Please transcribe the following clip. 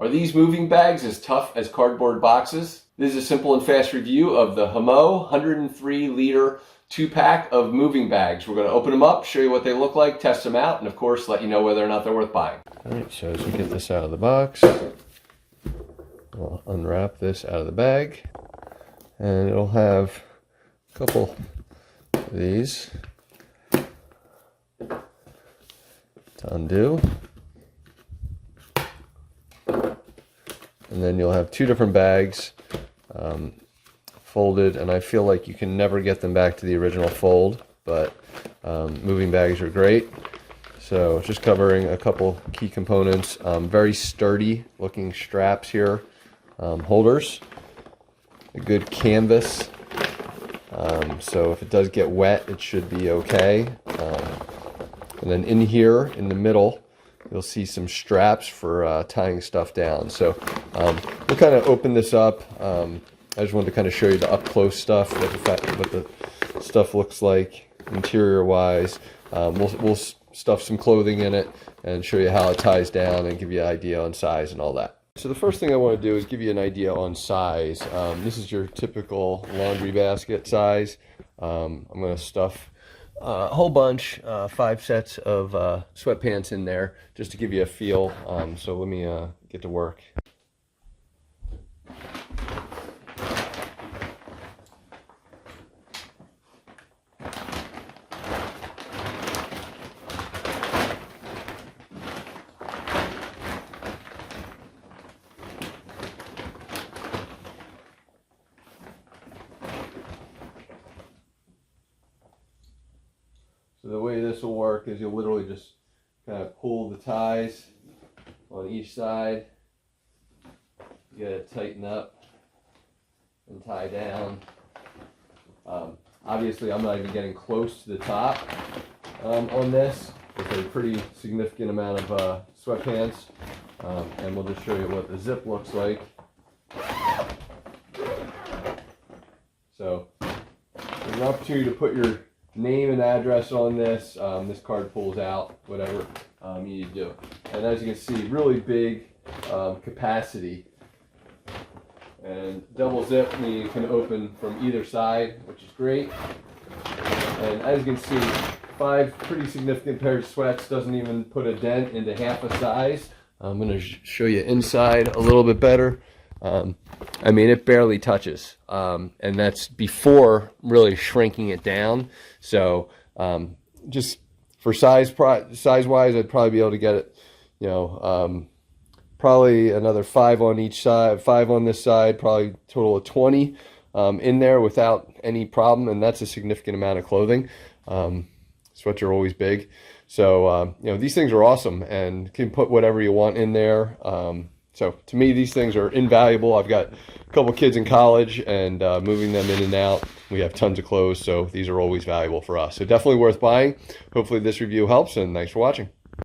Are these moving bags as tough as cardboard boxes? This is a simple and fast review of the HOMOH 103-liter 2-pack of moving bags. We're going to open them up, show you what they look like, test them out, and of course let you know whether or not they're worth buying. Alright, so as we get this out of the box, we'll unwrap this out of the bag, and it'll have a couple of these to undo. And then you'll have two different bags folded, and I feel like you can never get them back to the original fold, but moving bags are great. So just covering a couple key components. Very sturdy looking straps here, holders, a good canvas, so if it does get wet it should be okay. And then in here in the middle you'll see some straps for tying stuff down. So we'll kind of open this up. I just wanted to kind of show you the up close stuff, what the stuff looks like interior wise. We'll stuff some clothing in it and show you how it ties down and give you an idea on size and all that. So the first thing I want to do is give you an idea on size. This is your typical laundry basket size. I'm going to stuff a whole bunch, 5 sets of sweatpants in there just to give you a feel. So let me get to work. So the way this will work is you'll literally just kind of pull the ties on each side, get it tighten up and tie down. Obviously I'm not even getting close to the top on this. It's a pretty significant amount of sweatpants, and we'll just show you what the zip looks like. So there's an opportunity to put your name and address on this. This card pulls out whatever you need to do. And as you can see, really big capacity. And double zip meaning you can open from either side, which is great. And as you can see, 5 pretty significant pairs of sweats, doesn't even put a dent into half a size. I'm going to show you inside a little bit better. I mean, it barely touches, and that's before really shrinking it down. So just for size-wise, I'd probably be able to get it, you know, probably another 5 on each side, 5 on this side, probably total of 20 in there without any problem, and that's a significant amount of clothing. Sweats are always big. So, you know, these things are awesome, and you can put whatever you want in there. So to me, these things are invaluable. I've got a couple kids in college, and moving them in and out, we have tons of clothes, so these are always valuable for us. So definitely worth buying. Hopefully this review helps, and thanks for watching.